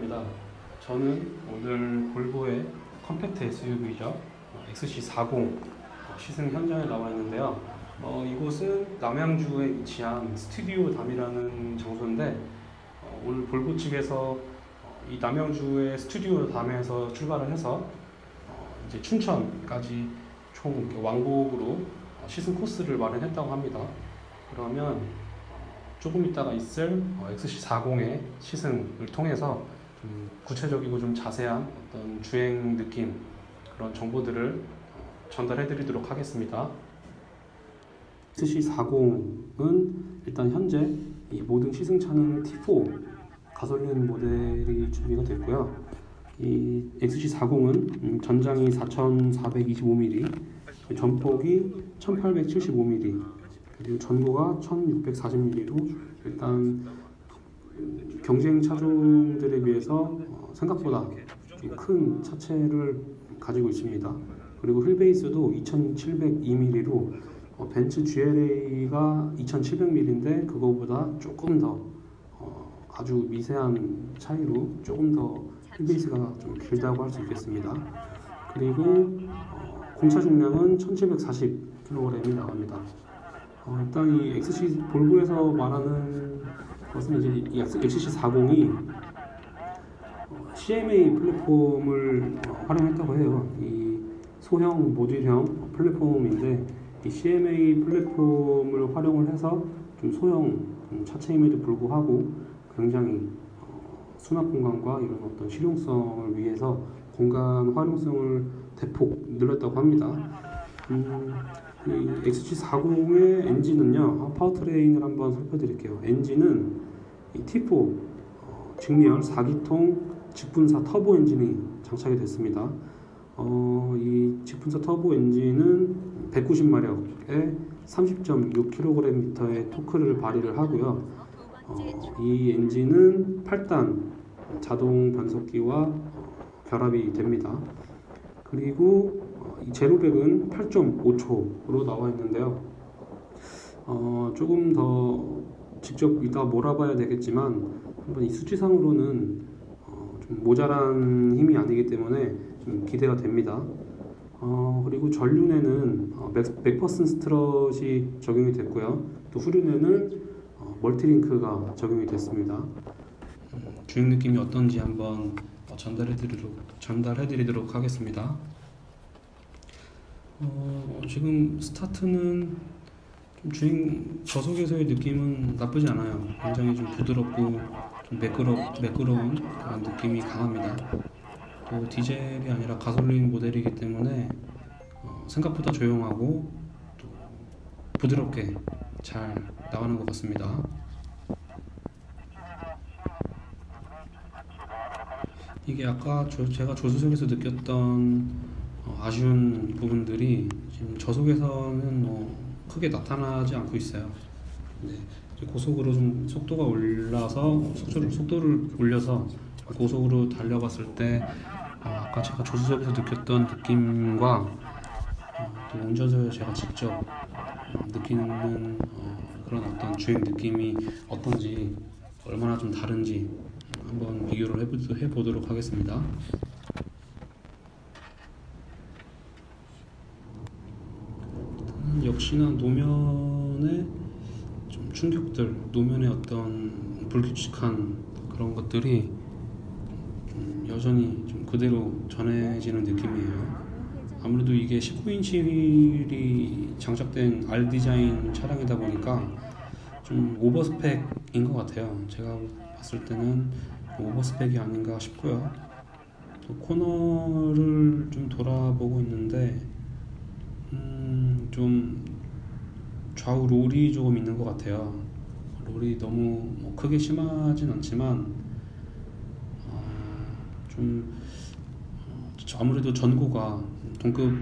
반갑습니다. 저는 오늘 볼보의 컴팩트 SUV죠. XC40 시승 현장에 나와 있는데요. 이곳은 남양주에 위치한 스튜디오 담이라는 장소인데 오늘 볼보 측에서 이 남양주의 스튜디오 담에서 출발을 해서 이제 춘천까지 총 이렇게 왕복으로 시승 코스를 마련했다고 합니다. 그러면 조금 있다가 있을 XC40의 시승을 통해서 좀 구체적이고 좀 자세한 어떤 주행 느낌, 그런 정보들을 전달해 드리도록 하겠습니다. XC40은 일단 현재 이 모든 시승차는 T4 가솔린 모델이 준비가 됐고요. 이 XC40은 전장이 4425mm, 전폭이 1875mm, 그리고 전고가 1640mm로 일단 경쟁 차종들에 비해서 생각보다 큰 차체를 가지고 있습니다. 그리고 휠베이스도 2702mm로 벤츠 GLA가 2700mm인데 그거보다 조금 더 아주 미세한 차이로 조금 더 휠베이스가 좀 길다고 할 수 있겠습니다. 그리고 공차 중량은 1740kg이 나갑니다. 일단 이 XC 볼보에서 말하는 것은 이제 이 XC40이 CMA 플랫폼을 활용했다고 해요. 이 소형 모듈형 플랫폼인데 이 CMA 플랫폼을 활용을 해서 좀 소형 차체임에도 불구하고 굉장히 수납 공간과 이런 어떤 실용성을 위해서 공간 활용성을 대폭 늘렸다고 합니다. 이 XC40의 엔진은요, 파워트레인을 한번 살펴드릴게요. 엔진은 이 T4 직리열 4기통 직분사 터보 엔진이 장착이 됐습니다. 이 직분사 터보 엔진은 190마력에 30.6kgm의 토크를 발휘를 하고요. 이 엔진은 8단 자동 변속기와 결합이 됩니다. 그리고 이 제로백은 8.5초로 나와 있는데요. 조금 더 직접 이따 몰아봐야 되겠지만 한번 이 수치상으로는 좀 모자란 힘이 아니기 때문에 좀 기대가 됩니다. 그리고 전륜에는 맥퍼슨 스트럿이 적용이 됐고요. 또 후륜에는 멀티링크가 적용이 됐습니다. 주행 느낌이 어떤지 한번 전달해드리도록 하겠습니다. 지금 스타트는 좀 주행 저속에서의 느낌은 나쁘지 않아요. 굉장히 좀 부드럽고 좀 매끄러운 그런 느낌이 강합니다. 또 디젤이 아니라 가솔린 모델이기 때문에 생각보다 조용하고 또 부드럽게 잘 나가는 것 같습니다. 이게 아까 제가 조수석에서 느꼈던 아쉬운 부분들이 지금 저속에서는 크게 나타나지 않고 있어요. 네, 고속으로 좀 속도가 올라서 속도를 올려서 고속으로 달려봤을 때 아까 제가 조수석에서 느꼈던 느낌과 또 운전석에서 제가 직접 느끼는 그런 어떤 주행 느낌이 어떤지, 얼마나 좀 다른지 한번 비교를 해보도록 하겠습니다. 역시나 노면의 좀 충격들, 노면의 어떤 불규칙한 그런 것들이 여전히 좀 그대로 전해지는 느낌이에요. 아무래도 이게 19인치 휠이 장착된 R 디자인 차량이다 보니까 좀 오버스펙인 것 같아요. 제가 봤을 때는 오버스펙이 아닌가 싶고요. 또 코너를 좀 돌아보고 있는데 좀 좌우 롤이 조금 있는 것 같아요. 롤이 너무 크게 심하진 않지만 좀 아무래도 전고가 동급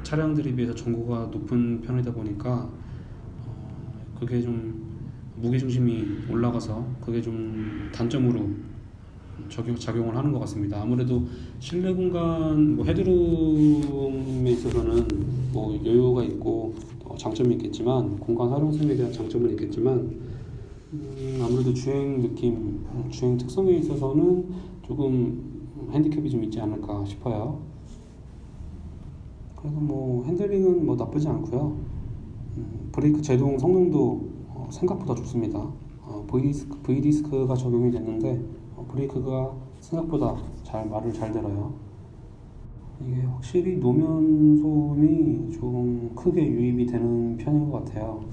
차량들에 비해서 전고가 높은 편이다 보니까 그게 좀 무게중심이 올라가서 그게 좀 단점으로 작용을 하는 것 같습니다. 아무래도 실내 공간 헤드룸에 있어서는 여유가 있고 장점이 있겠지만, 공간 활용성에 대한 장점은 있겠지만 아무래도 주행 느낌, 주행 특성에 있어서는 조금 핸디캡이 좀 있지 않을까 싶어요. 그래도 뭐 핸들링은 뭐 나쁘지 않고요. 브레이크 제동 성능도 생각보다 좋습니다. V디스크가 적용이 됐는데 브레이크가 생각보다 말을 잘 들어요. 이게 확실히 노면 소음이 좀 크게 유입이 되는 편인 것 같아요.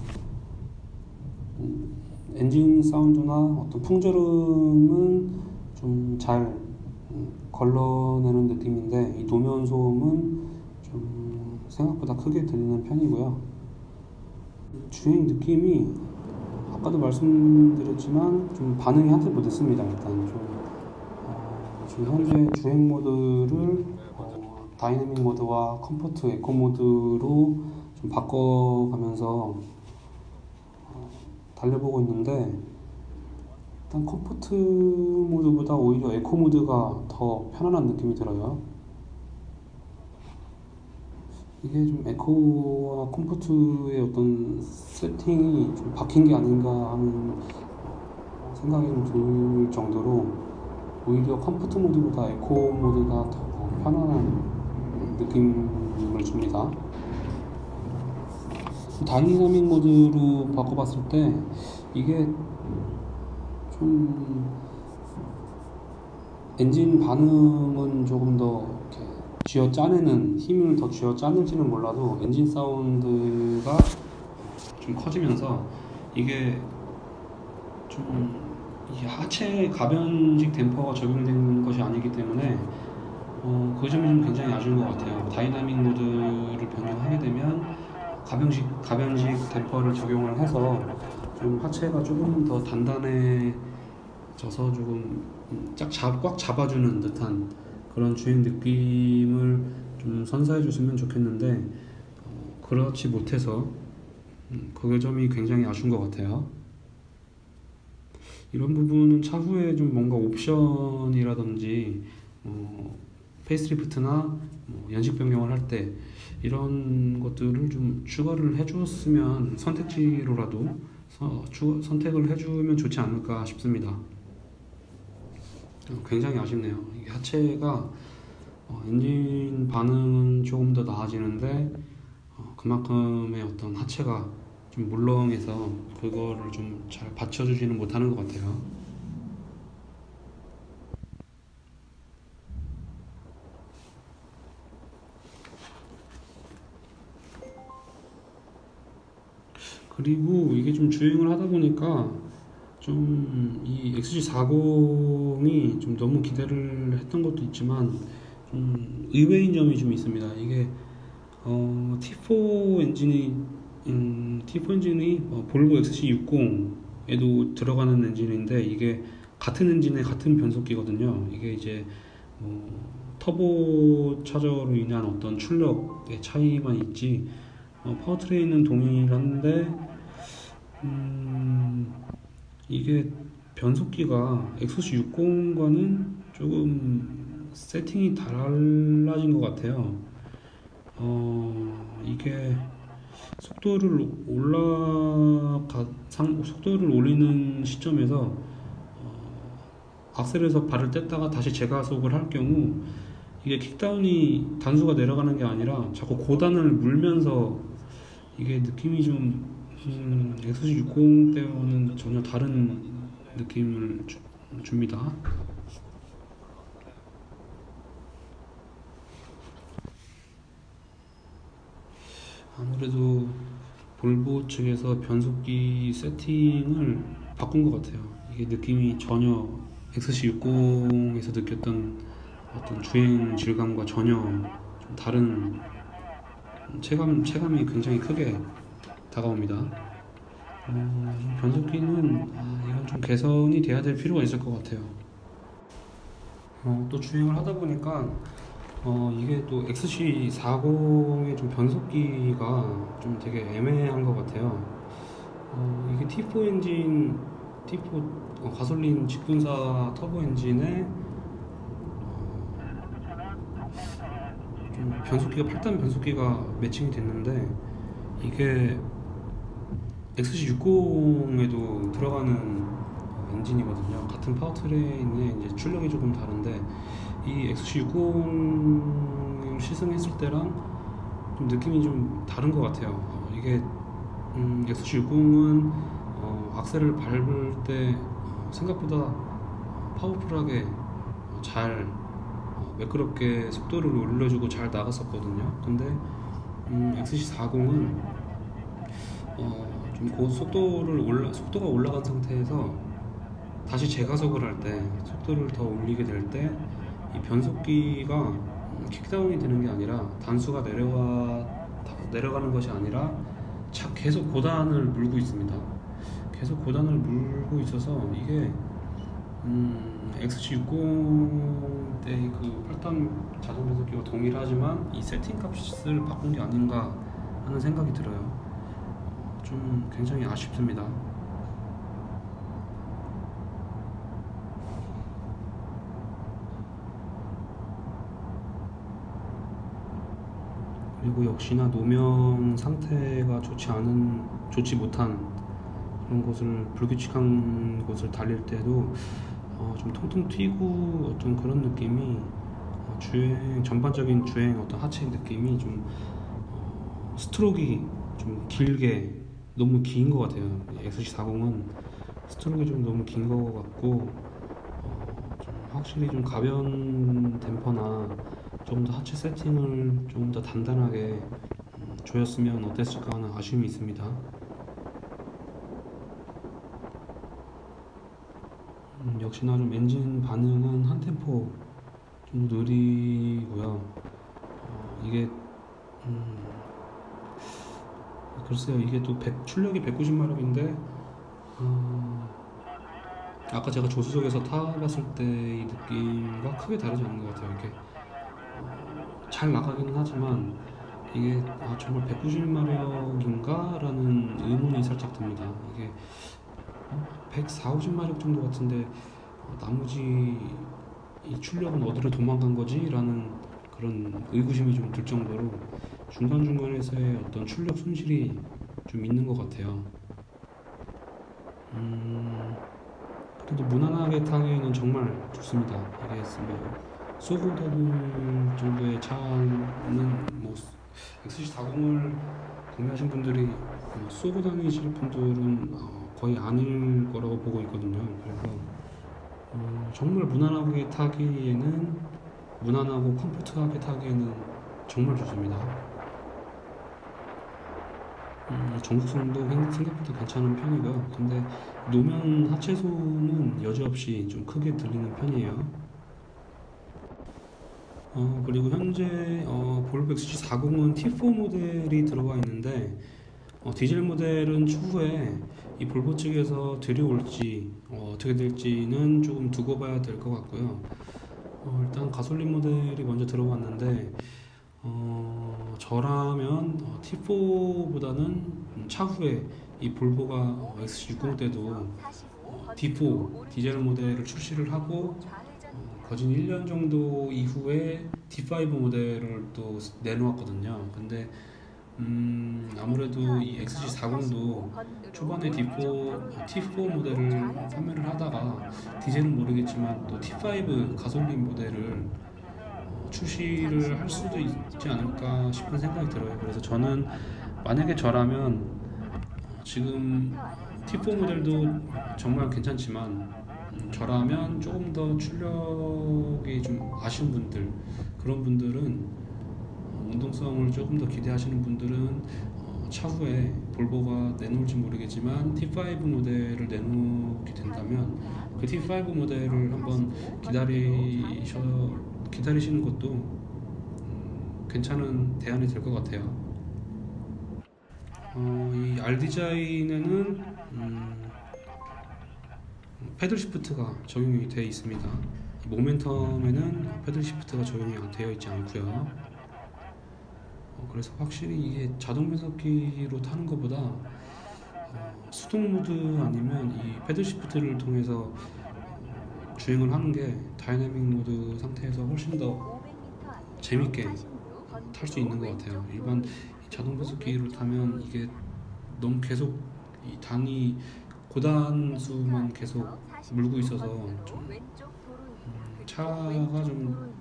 엔진 사운드나 어떤 풍절음은 좀 잘 걸러내는 느낌인데, 이 노면 소음은 좀 생각보다 크게 들리는 편이고요. 주행 느낌이 아까도 말씀드렸지만 좀 반응이 한참 못했습니다. 일단 지금 현재 주행 모드를 다이내믹 모드와 컴포트, 에코 모드로 좀 바꿔가면서 달려보고 있는데, 일단 컴포트 모드보다 오히려 에코 모드가 더 편안한 느낌이 들어요. 이게 좀 에코와 컴포트의 어떤 세팅이 좀 바뀐 게 아닌가 하는 생각이 좀 들 정도로, 오히려 컴포트 모드보다 에코 모드가 더 편안한 느낌을 줍니다. 다이나믹 모드로 바꿔봤을 때 이게 좀 엔진 반응은 조금 더 이렇게 쥐어짜내는, 힘을 더 쥐어짜낼지는 몰라도 엔진 사운드가 좀 커지면서 이게 좀 이 하체 가변식 댐퍼가 적용된 것이 아니기 때문에 그 점이 좀 굉장히 아쉬운 것 같아요. 다이나믹 모드를 변경하게 되면 가변식 댐퍼를 적용을 해서 좀 하체가 조금 더 단단해져서 조금 꽉 잡아주는 듯한 그런 주행 느낌을 좀 선사해 줬으면 좋겠는데, 그렇지 못해서 그 점이 굉장히 아쉬운 것 같아요. 이런 부분은 차후에 좀 뭔가 옵션이라든지 페이스리프트나 연식 변경을 할 때 이런 것들을 좀 추가를 해주었으면, 선택지로라도 선택을 해주면 좋지 않을까 싶습니다. 굉장히 아쉽네요. 이게 하체가 엔진 반응은 조금 더 나아지는데 그만큼의 어떤 하체가 좀 물렁해서 그거를 좀 잘 받쳐주지는 못하는 것 같아요. 그리고 이게 좀 주행을 하다 보니까 좀 이 XC40이 좀 너무 기대를 했던 것도 있지만 좀 의외인 점이 좀 있습니다. 이게 T4 엔진이 볼보 XC60에도 들어가는 엔진인데, 이게 같은 엔진에 같은 변속기거든요. 이게 이제 터보 차저로 인한 어떤 출력의 차이만 있지 파워트레인은 동일한데, 이게 변속기가 XC60과는 조금 세팅이 달라진 것 같아요. 이게 속도를 올리는 시점에서 악셀에서 발을 뗐다가 다시 재가속을 할 경우 이게 킥다운이 단수가 내려가는 게 아니라 자꾸 고단을 물면서, 이게 느낌이 좀 XC60 때와는 전혀 다른 느낌을 줍니다. 아무래도 볼보 측에서 변속기 세팅을 바꾼 것 같아요. 이게 느낌이 전혀 XC60에서 느꼈던 어떤 주행 질감과 전혀 좀 다른 체감이 굉장히 크게 다가옵니다. 변속기는 이건 좀 개선이 돼야 될 필요가 있을 것 같아요. 또 주행을 하다 보니까 이게 또 XC40의 좀 변속기가 좀 되게 애매한 것 같아요. 이게 T4 엔진, T4 가솔린 직분사 터보 엔진에 좀 변속기가 8단 변속기가 매칭이 됐는데, 이게 XC60에도 들어가는 엔진이거든요. 같은 파워트레인의 이제 출력이 조금 다른데 이 XC60을 시승했을 때랑 좀 느낌이 좀 다른 것 같아요. 이게 XC60은 악셀을 밟을 때 생각보다 파워풀하게 잘 매끄럽게 속도를 올려주고 잘 나갔었거든요. 근데 XC40은 좀 속도가 올라간 상태에서 다시 재가속을 할 때 속도를 더 올리게 될 때 이 변속기가 킥다운이 되는 게 아니라 단수가 내려가는 것이 아니라 계속 고단을 물고 있습니다. 계속 고단을 물고 있어서 이게 XC60 때의 그 8단 자동 변속기와 동일하지만 이 세팅 값을 바꾼 게 아닌가 하는 생각이 들어요. 좀 굉장히 아쉽습니다. 그리고 역시나 노면 상태가 좋지 못한 그런 곳을 불규칙한 곳을 달릴 때도 좀 통통 튀고 어떤 그런 느낌이 전반적인 주행 어떤 하체 느낌이 좀 스트로크가 좀 길게 너무 긴 것 같아요. XC40은 스트로크가 좀 너무 긴 것 같고 좀 확실히 좀 가벼운 댐퍼나 좀 더 하체 세팅을 좀 더 단단하게 조였으면 어땠을까 하는 아쉬움이 있습니다. 역시나 좀 엔진 반응은 한 템포 좀 느리고요. 이게 글쎄요, 이게 또 출력이 190마력인데 아까 제가 조수석에서 타봤을 때의 느낌과 크게 다르지 않는 것 같아요. 이게 잘 나가기는 하지만 이게 정말 190마력인가? 라는 의문이 살짝 듭니다. 이게 140, 50마력 정도 같은데 나머지 이 출력은 어디로 도망간 거지? 라는 그런 의구심이 좀 들 정도로 중간중간에서의 어떤 출력 손실이 좀 있는 것 같아요. 그래도 무난하게 타기에는 정말 좋습니다. 이게 쏘고 다닐 정도의 차는 XC40을 구매하신 분들이 쏘고 다니실 분들은 거의 아닐 거라고 보고 있거든요. 그래서 정말 무난하게 타기에는 무난하고 컴포트하게 타기에는 정말 좋습니다. 정숙성도 생각보다 괜찮은 편이고요. 근데 노면 하체 소음은 여지없이 좀 크게 들리는 편이에요. 그리고 현재 볼보 XC40은 T4 모델이 들어가 있는데 디젤 모델은 추후에 이 볼보 측에서 들여올지 어떻게 될지는 조금 두고 봐야 될 것 같고요. 일단 가솔린 모델이 먼저 들어왔는데 저라면 T4보다는 차후에 이 볼보가 XC60 때도 D4 디젤 모델을 출시를 하고 거진 1년 정도 이후에 D5 모델을 또 내놓았거든요. 근데 아무래도 이 XC40도 초반에 T4 모델을 판매를 하다가 디젤은 모르겠지만 또 T5 가솔린 모델을 출시를 할 수도 있지 않을까 싶은 생각이 들어요. 그래서 저는 만약에 저라면 지금 T4 모델도 정말 괜찮지만 저라면 조금 더 출력이 좀 아쉬운 분들, 그런 분들은 운동성을 조금 더 기대하시는 분들은 차후에 볼보가 내놓을지 모르겠지만 T5 모델을 내놓게 된다면 그 T5 모델을 한번 기다리시는 것도 괜찮은 대안이 될 것 같아요. 이 R 디자인에는 패들 시프트가 적용이 되어 있습니다. 모멘텀에는 패들 시프트가 적용이 되어 있지 않고요. 그래서 확실히 이게 자동 변속기로 타는 것보다 수동 모드 아니면 이 패들 시프트를 통해서 주행을 하는 게 다이내믹 모드 상태에서 훨씬 더 재밌게 탈 수 있는 것 같아요. 일반 자동 변속기로 타면 이게 너무 계속 이 단이 고단수만 계속 물고 있어서 좀 차가 좀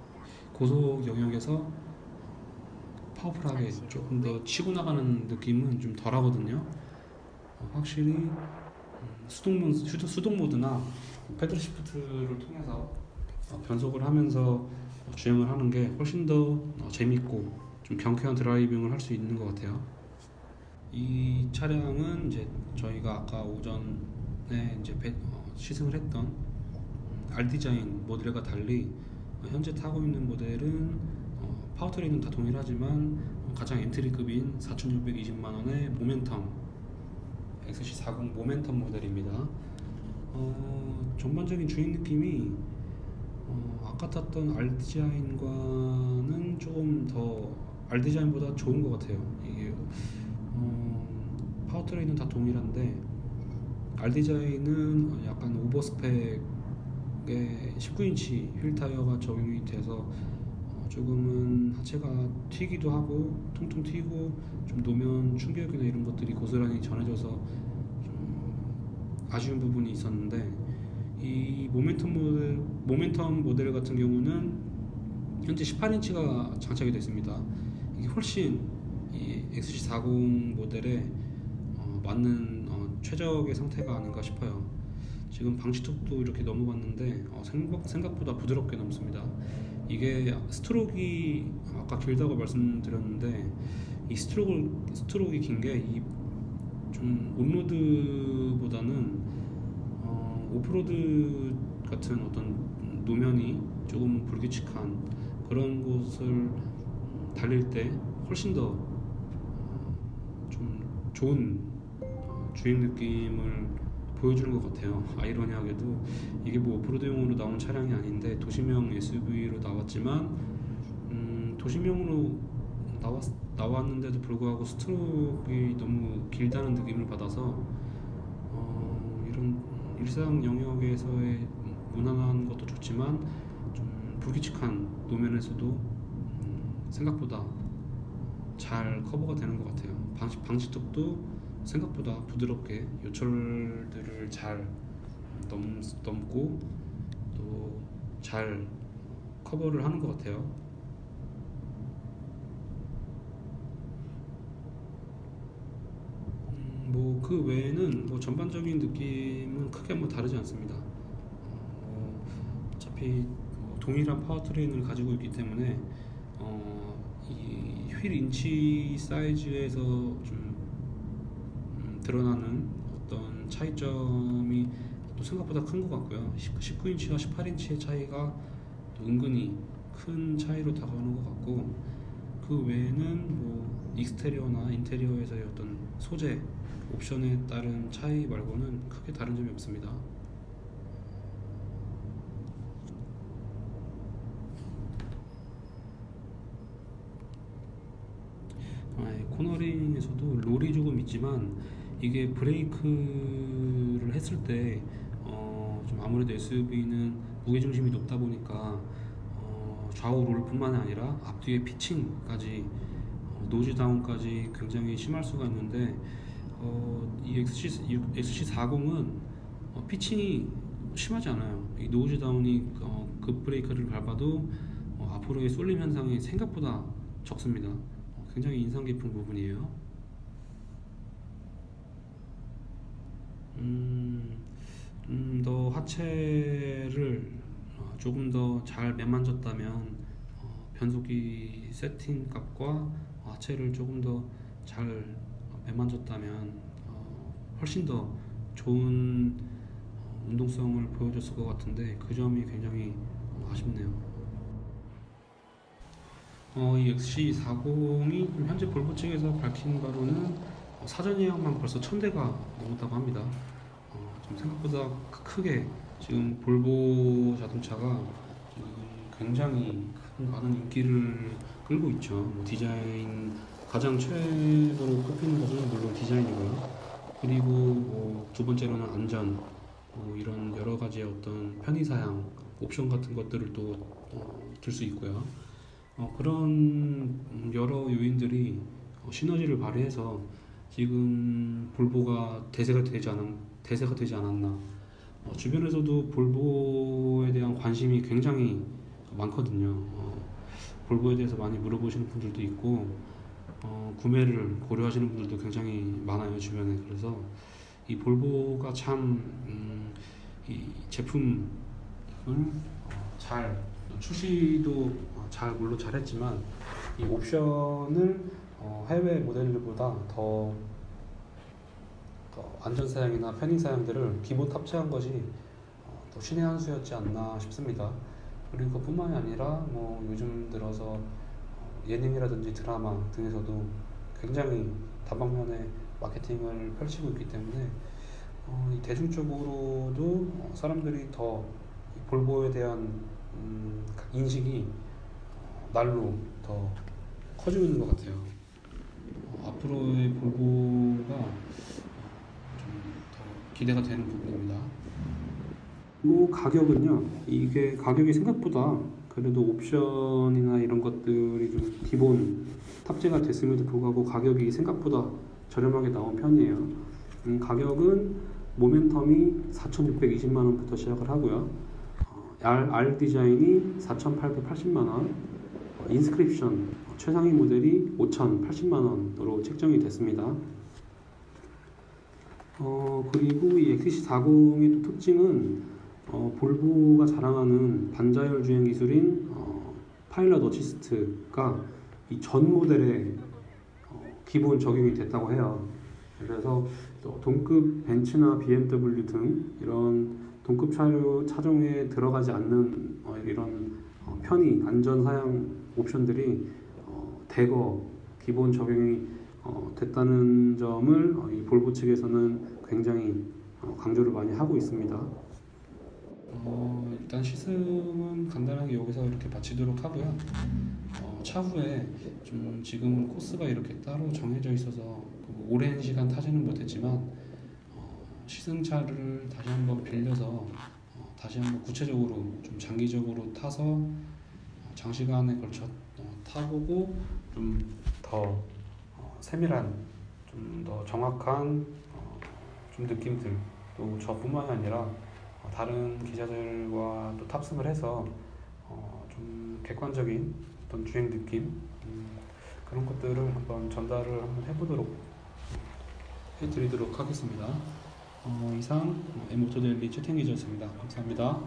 고속 영역에서 파워풀하게 조금 더 치고 나가는 느낌은 좀 덜하거든요. 확실히 수동 모드나 패들 시프트를 통해서 변속을 하면서 주행을 하는 게 훨씬 더 재밌고 좀 경쾌한 드라이빙을 할 수 있는 것 같아요. 이 차량은 이제 저희가 아까 오전에 이제 시승을 했던 R디자인 모델과 달리 현재 타고 있는 모델은 파워트레인은 다 동일하지만 가장 엔트리급인 4,620만원의 모멘텀 XC40 모멘텀 모델입니다. 전반적인 주행 느낌이 아까 탔던 R디자인과는 조금 더 R디자인보다 좋은 것 같아요. 이게 파워트레인은 다 동일한데 R디자인은 약간 오버스펙에 19인치 휠 타이어가 적용이 돼서 조금은 하체가 튀기도 하고 통통 튀고 좀 노면 충격이나 이런 것들이 고스란히 전해져서 좀 아쉬운 부분이 있었는데, 이 모멘텀 모델 같은 경우는 현재 18인치가 장착이 됐습니다. 이게 훨씬 이 XC40 모델에 맞는 최적의 상태가 아닌가 싶어요. 지금 방지턱도 이렇게 넘어봤는데 생각보다 부드럽게 넘습니다. 이게 스트로크가 아까 길다고 말씀드렸는데, 이 스트로크가 긴 게 좀 온로드보다는 오프로드 같은 어떤 노면이 조금 불규칙한 그런 곳을 달릴 때 훨씬 더 좀 좋은 주행 느낌을 보여주는 것 같아요. 아이러니하게도 이게 뭐 오프로드용으로 나온 차량이 아닌데 도심형 SUV로 나왔지만 도심형으로 나왔는데도 불구하고 스트로크가 너무 길다는 느낌을 받아서 이런 일상 영역에서의 무난한 것도 좋지만 좀 불규칙한 노면에서도 생각보다 잘 커버가 되는 것 같아요. 방지턱도 생각보다 부드럽게 요철들을 잘 넘고 또 잘 커버를 하는 것 같아요. 뭐 그 외에는 뭐 전반적인 느낌은 크게 뭐 다르지 않습니다. 어차피 동일한 파워트레인을 가지고 있기 때문에 이 휠 인치 사이즈에서 좀 드러나는 어떤 차이점이 또 생각보다 큰 것 같고요. 19인치와 18인치의 차이가 또 은근히 큰 차이로 다가오는 것 같고, 그 외에는 뭐 익스테리어나 인테리어에서의 어떤 소재 옵션에 따른 차이 말고는 크게 다른 점이 없습니다. 코너링에서도 롤이 조금 있지만 이게 브레이크를 했을 때 좀 아무래도 SUV는 무게중심이 높다 보니까 좌우 롤뿐만 아니라 앞뒤의 피칭까지 노즈 다운까지 굉장히 심할 수가 있는데, 이 XC40은 피칭이 심하지 않아요. 이 노즈 다운이 급 브레이크를 밟아도 앞으로의 쏠림 현상이 생각보다 적습니다. 굉장히 인상 깊은 부분이에요. 더 하체를 조금 더 잘 매만졌다면 변속기 세팅 값과 하체를 조금 더 잘 매만졌다면 훨씬 더 좋은 운동성을 보여줬을 것 같은데, 그 점이 굉장히 아쉽네요. 이 XC40이 현재 볼보 측에서 밝힌 바로는 사전 예약만 벌써 1000대가 넘었다고 합니다. 좀 생각보다 크게 지금 볼보 자동차가 지금 굉장히 많은 인기를 끌고 있죠. 디자인 가장 최고로 꼽히는 것은 물론 디자인이고요. 그리고 두 번째로는 안전, 이런 여러 가지의 어떤 편의사양 옵션 같은 것들을 또 들 수 있고요. 그런 여러 요인들이 시너지를 발휘해서 지금 볼보가 대세가 되지 않았나. 주변에서도 볼보에 대한 관심이 굉장히 많거든요. 볼보에 대해서 많이 물어보시는 분들도 있고, 구매를 고려하시는 분들도 굉장히 많아요, 주변에. 그래서 이 볼보가 참, 이 제품을 잘, 출시도 물론 잘했지만, 이 옵션을 해외 모델들보다 더 안전 사양이나 편의 사양들을 기본 탑재한 것이 또 신의 한 수였지 않나 싶습니다. 그리고 그뿐만이 아니라 뭐 요즘 들어서 예능이라든지 드라마 등에서도 굉장히 다방면의 마케팅을 펼치고 있기 때문에 이 대중적으로도 사람들이 더 볼보에 대한 인식이 날로 더 커지고 있는 것 같아요. 앞으로의 볼보가 좀 더 기대가 되는 부분입니다. 그리고 가격은요, 이게 가격이 생각보다 그래도 옵션이나 이런 것들이 좀 기본 탑재가 됐음에도 불구하고 가격이 생각보다 저렴하게 나온 편이에요. 가격은 모멘텀이 4,620만 원부터 시작을 하고요. R 디자인이 4,880만 원, 인스크립션 최상위 모델이 5,080만 원으로 책정이 됐습니다. 그리고 이 XC40의 또 특징은 볼보가 자랑하는 반자율 주행 기술인 파일럿 어시스트가 이 전 모델에 기본 적용이 됐다고 해요. 그래서 또 동급 벤츠나 BMW 등 이런 동급 차종에 들어가지 않는 이런 편의 안전 사양 옵션들이 대거 기본 적용이 됐다는 점을 이 볼보 측에서는 굉장히 강조를 많이 하고 있습니다. 일단 시승은 간단하게 여기서 이렇게 마치도록 하고요. 차후에 좀 지금 코스가 이렇게 따로 정해져 있어서 오랜 시간 타지는 못했지만 시승차를 다시 한번 빌려서 다시 한번 구체적으로 좀 장기적으로 타서 장시간에 걸쳐 타보고 좀 더 세밀한, 좀 더 정확한 좀 느낌들, 또 저뿐만 아니라 다른 기자들과 또 탑승을 해서 좀 객관적인 어떤 주행 느낌, 그런 것들을 한번 전달을 한번 해드리도록 하겠습니다. 이상 M오토데일리 최태기자였습니다. 감사합니다.